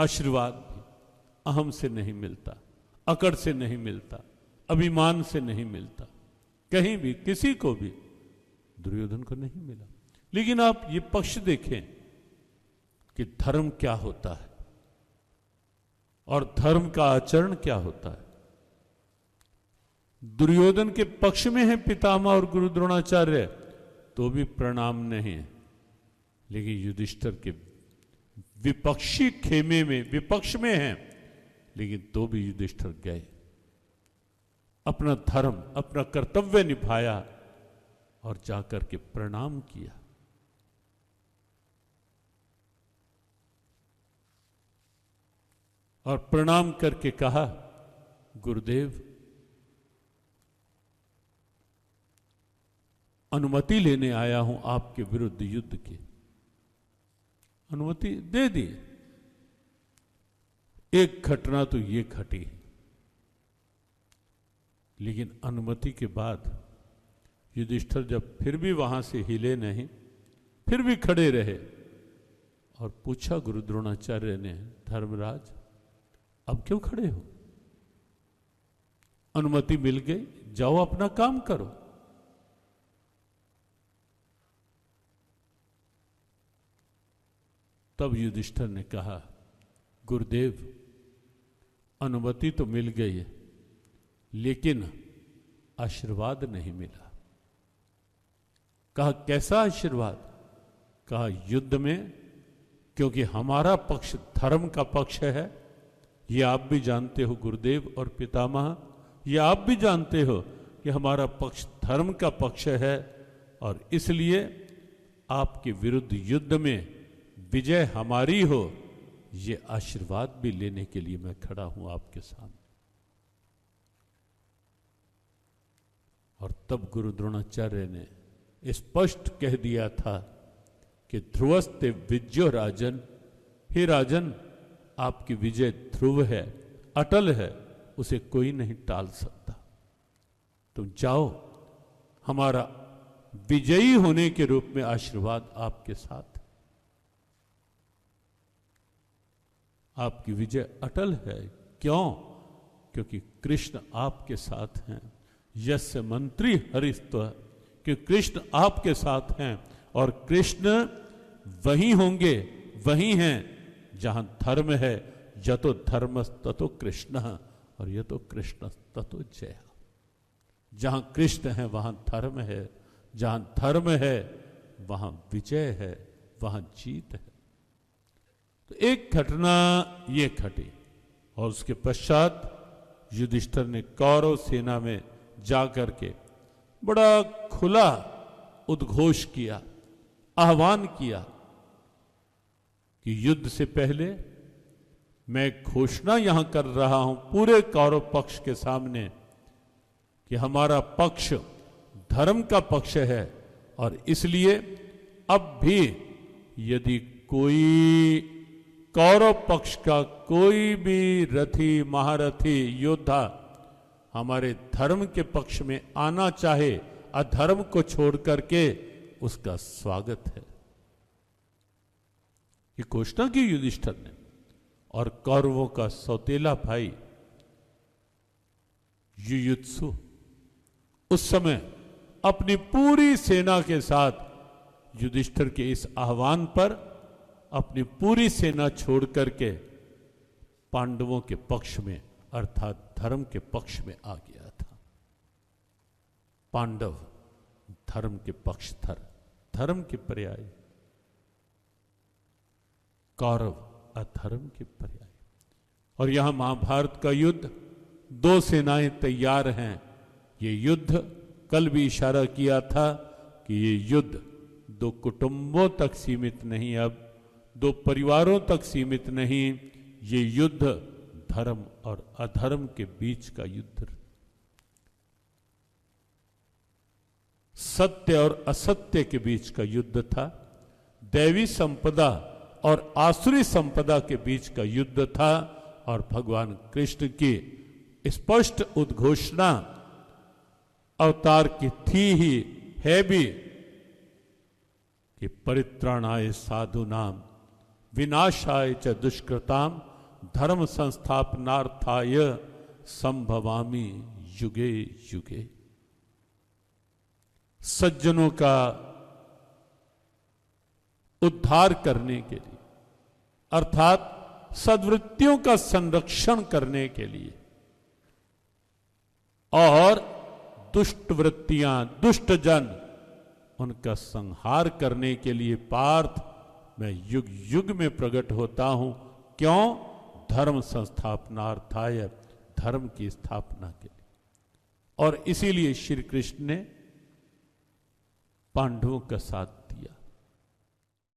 आशीर्वाद भी अहम से नहीं मिलता, अकड़ से नहीं मिलता, अभिमान से नहीं मिलता, कहीं भी किसी को भी दुर्योधन को नहीं मिला। लेकिन आप ये पक्ष देखें कि धर्म क्या होता है और धर्म का आचरण क्या होता है। दुर्योधन के पक्ष में है पितामह और गुरु द्रोणाचार्य, तो भी प्रणाम नहीं है, लेकिन युधिष्ठिर के विपक्षी खेमे में विपक्ष में हैं, लेकिन तो भी युधिष्ठिर गए, अपना धर्म अपना कर्तव्य निभाया और जाकर के प्रणाम किया। और प्रणाम करके कहा, गुरुदेव अनुमति लेने आया हूं आपके विरुद्ध युद्ध की। अनुमति दे दी। एक घटना तो ये घटी, लेकिन अनुमति के बाद युधिष्ठिर जब फिर भी वहां से हिले नहीं, फिर भी खड़े रहे और पूछा गुरु द्रोणाचार्य ने, धर्मराज अब क्यों खड़े हो? अनुमति मिल गई, जाओ अपना काम करो। तब युधिष्ठिर ने कहा, गुरुदेव अनुमति तो मिल गई है, लेकिन आशीर्वाद नहीं मिला। कहा कैसा आशीर्वाद? कहा युद्ध में, क्योंकि हमारा पक्ष धर्म का पक्ष है, ये आप भी जानते हो गुरुदेव और पितामह, ये आप भी जानते हो कि हमारा पक्ष धर्म का पक्ष है, और इसलिए आपके विरुद्ध युद्ध में विजय हमारी हो, ये आशीर्वाद भी लेने के लिए मैं खड़ा हूं आपके सामने। और तब गुरु द्रोणाचार्य ने स्पष्ट कह दिया था कि ध्रुवस्ते विजयो राजन, हे राजन आपकी विजय ध्रुव है, अटल है, उसे कोई नहीं टाल सकता। तुम जाओ, हमारा विजयी होने के रूप में आशीर्वाद आपके साथ, आपकी विजय अटल है। क्यों? क्योंकि कृष्ण आपके साथ हैं। यस्य मंत्री हरिस्त्व, कि कृष्ण आपके साथ हैं, और कृष्ण वहीं होंगे, वहीं हैं जहां धर्म है। यतो धर्म ततो कृष्ण, और यतो कृष्ण ततो जय। जहां कृष्ण है वहां धर्म है, जहां धर्म है वहां विजय है, वहां जीत है। तो एक घटना ये घटी, और उसके पश्चात युधिष्ठिर ने कौरव सेना में जाकर के बड़ा खुला उद्घोष किया, आह्वान किया कि युद्ध से पहले मैं घोषणा यहां कर रहा हूं पूरे कौरव पक्ष के सामने कि हमारा पक्ष धर्म का पक्ष है, और इसलिए अब भी यदि कोई कौरव पक्ष का कोई भी रथी महारथी योद्धा हमारे धर्म के पक्ष में आना चाहे, अधर्म को छोड़ करके, उसका स्वागत है। ये घोषणा की युधिष्ठिर ने। और कौरवों का सौतेला भाई युयुत्सु उस समय अपनी पूरी सेना के साथ युधिष्ठिर के इस आह्वान पर अपनी पूरी सेना छोड़ करके पांडवों के पक्ष में, अर्थात धर्म के पक्ष में आ गया था। पांडव धर्म के पक्षधर, धर्म के पर्याय, कौरव अधर्म के पर्याय। और यहां महाभारत का युद्ध, दो सेनाएं तैयार हैं। ये युद्ध कल भी इशारा किया था कि ये युद्ध दो कुटुंबों तक सीमित नहीं, अब दो परिवारों तक सीमित नहीं, ये युद्ध धर्म और अधर्म के बीच का युद्ध, सत्य और असत्य के बीच का युद्ध था, दैवी संपदा और आसुरी संपदा के बीच का युद्ध था। और भगवान कृष्ण की स्पष्ट उद्घोषणा अवतार की थी ही, है भी, कि परित्राणाय साधुनाम विनाशाय च दुष्कृताम धर्म संस्थापनार्थाय संभवामि युगे युगे। सज्जनों का उद्धार करने के लिए अर्थात सद्वृत्तियों का संरक्षण करने के लिए और दुष्ट वृत्तियां, दुष्ट जन, उनका संहार करने के लिए पार्थ मैं युग युग में प्रकट होता हूं। क्यों? धर्म संस्थापनार्थाय, धर्म की स्थापना के लिए। और इसीलिए श्री कृष्ण ने पांडवों का साथ